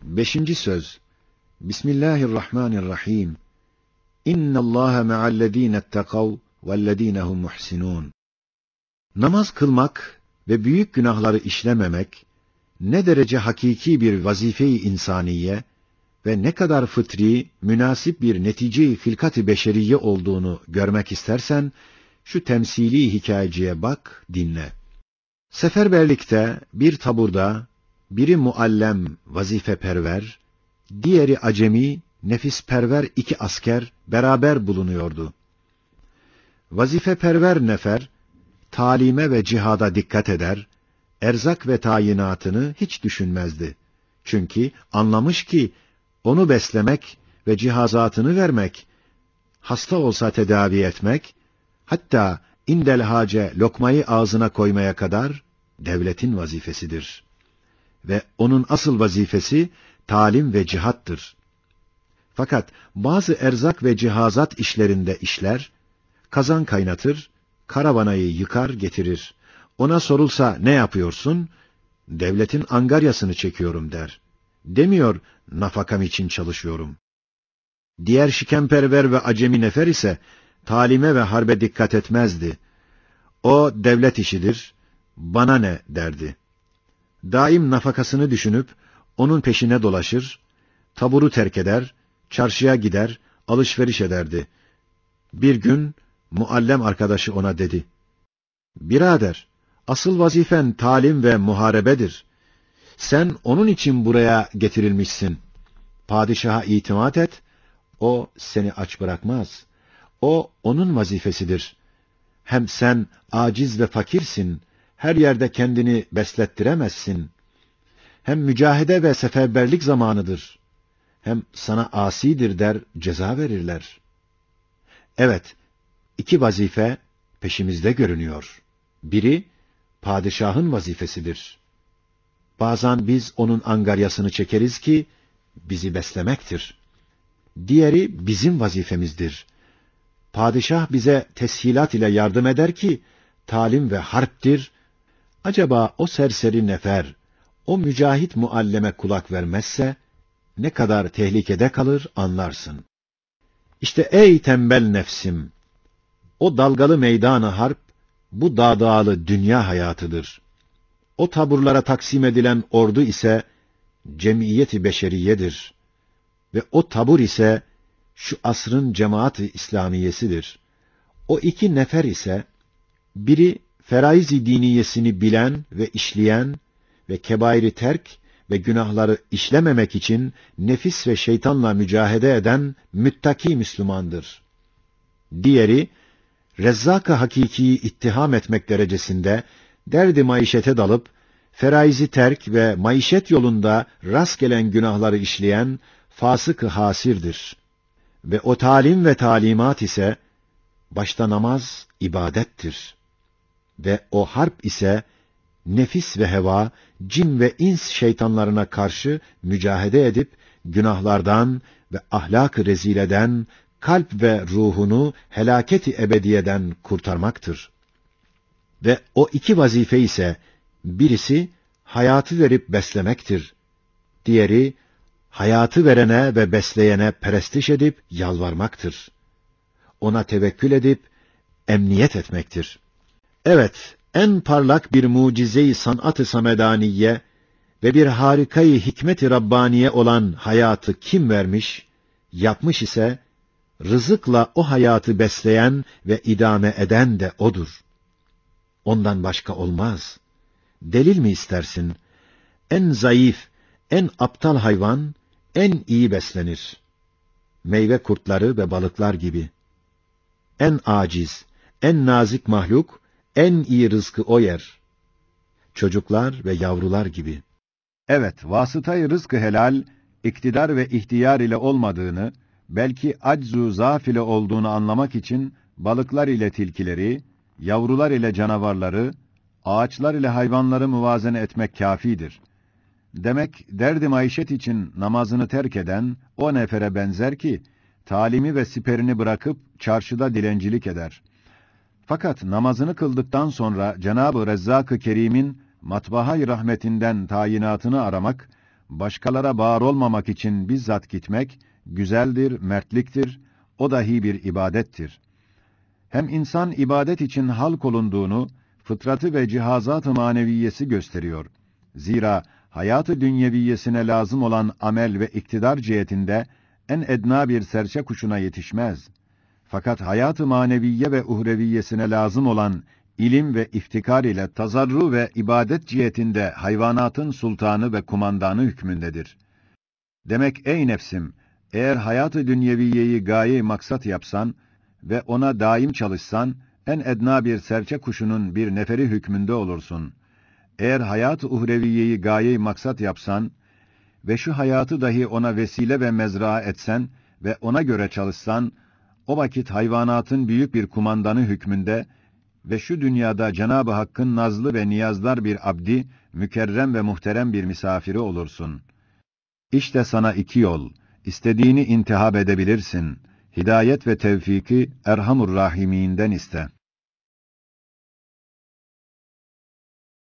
Beşinci söz. Bismillahirrahmanirrahim. İnnallâhe me'allezînettekav vellezînehum muhsinûn. Namaz kılmak ve büyük günahları işlememek, ne derece hakiki bir vazife-i insaniye ve ne kadar fıtri, münasip bir netice-i hilkat-ı beşeriye olduğunu görmek istersen, şu temsili hikayeciye bak, dinle. Seferberlikte bir taburda, biri muallem, vazifeperver, diğeri acemi, nefisperver iki asker beraber bulunuyordu. Vazifeperver nefer, talime ve cihada dikkat eder, erzak ve tayinatını hiç düşünmezdi. Çünkü anlamış ki, onu beslemek ve cihazatını vermek, hasta olsa tedavi etmek, hatta indel hace lokmayı ağzına koymaya kadar devletin vazifesidir. Ve onun asıl vazifesi talim ve cihattır. Fakat bazı erzak ve cihazat işlerinde işler, kazan kaynatır, karavanayı yıkar getirir. Ona sorulsa ne yapıyorsun? Devletin angaryasını çekiyorum der. Demiyor, nafakam için çalışıyorum. Diğer şikemperver ve acemi nefer ise talime ve harbe dikkat etmezdi. O devlet işidir, bana ne derdi. Daim nafakasını düşünüp onun peşine dolaşır, taburu terk eder, çarşıya gider, alışveriş ederdi. Bir gün muallem arkadaşı ona dedi: "Birader, asıl vazifen talim ve muharebedir. Sen onun için buraya getirilmişsin. Padişaha itimat et, o seni aç bırakmaz. O onun vazifesidir. Hem sen aciz ve fakirsin, her yerde kendini beslettiremezsin. Hem mücahede ve seferberlik zamanıdır. Hem sana asidir der, ceza verirler." Evet, iki vazife peşimizde görünüyor. Biri, padişahın vazifesidir. Bazen biz onun angaryasını çekeriz ki, bizi beslemektir. Diğeri bizim vazifemizdir. Padişah bize teshilat ile yardım eder ki, talim ve harptir. Acaba o serseri nefer, o mücahit mualleme kulak vermezse, ne kadar tehlikede kalır anlarsın. İşte ey tembel nefsim, o dalgalı meydan-ı harp, bu dağdağlı dünya hayatıdır. O taburlara taksim edilen ordu ise, cemiyeti beşeriyedir. Ve o tabur ise, şu asrın cemaat-ı İslamiyesidir. O iki nefer ise, biri feraiz-i diniyesini bilen ve işleyen ve kebairi terk ve günahları işlememek için nefis ve şeytanla mücahede eden müttaki Müslümandır. Diğeri, Rezzak-ı Hakiki'yi ittiham etmek derecesinde derdi maişete dalıp, feraizi terk ve maişet yolunda rast gelen günahları işleyen fasık-ı hasirdir. Ve o talim ve talimat ise, başta namaz ibadettir. Ve o harp ise, nefis ve heva, cin ve ins şeytanlarına karşı mücahede edip, günahlardan ve ahlak-ı rezileden, kalp ve ruhunu helaketi ebediyeden kurtarmaktır. Ve o iki vazife ise, birisi hayatı verip beslemektir. Diğeri, hayatı verene ve besleyene perestiş edip yalvarmaktır. Ona tevekkül edip emniyet etmektir. Evet, en parlak bir mucize-i sanat-ı samedaniye ve bir harikayı hikmet-i Rabbaniye olan hayatı kim vermiş, yapmış ise, rızıkla o hayatı besleyen ve idame eden de odur. Ondan başka olmaz. Delil mi istersin? En zayıf, en aptal hayvan, en iyi beslenir. Meyve kurtları ve balıklar gibi. En aciz, en nazik mahluk, en iyi rızkı o yer. Çocuklar ve yavrular gibi. Evet, vasıtayı rızkı helal, iktidar ve ihtiyar ile olmadığını, belki aczu zaaf ile olduğunu anlamak için, balıklar ile tilkileri, yavrular ile canavarları, ağaçlar ile hayvanları muvazene etmek kâfidir. Demek, derdi maişet için namazını terk eden, o nefere benzer ki, talimi ve siperini bırakıp, çarşıda dilencilik eder. Fakat namazını kıldıktan sonra Cenab-ı Rezzak-ı Kerim'in matbaha-i rahmetinden tayinatını aramak, başkalara bağır olmamak için bizzat gitmek, güzeldir, mertliktir, o dahi bir ibadettir. Hem insan ibadet için halk olunduğunu, fıtratı ve cihazat-ı maneviyesi gösteriyor. Zira hayat-ı dünyeviyesine lazım olan amel ve iktidar cihetinde en edna bir serçe kuşuna yetişmez. Fakat hayat-ı maneviye ve uhreviyesine lazım olan ilim ve iftikar ile tazarru ve ibadet cihetinde hayvanatın sultanı ve kumandanı hükmündedir. Demek ey nefsim, eğer hayat-ı dünyeviyeyi gaye-i maksat yapsan ve ona daim çalışsan, en edna bir serçe kuşunun bir neferi hükmünde olursun. Eğer hayat-ı uhreviyeyi gaye-i maksat yapsan ve şu hayatı dahi ona vesile ve mezra etsen ve ona göre çalışsan, o vakit hayvanatın büyük bir kumandanı hükmünde ve şu dünyada Cenab-ı Hakk'ın nazlı ve niyazlar bir abdi, mükerrem ve muhterem bir misafiri olursun. İşte sana iki yol, istediğini intihab edebilirsin. Hidayet ve tevfiki Erhamur Rahiminden iste.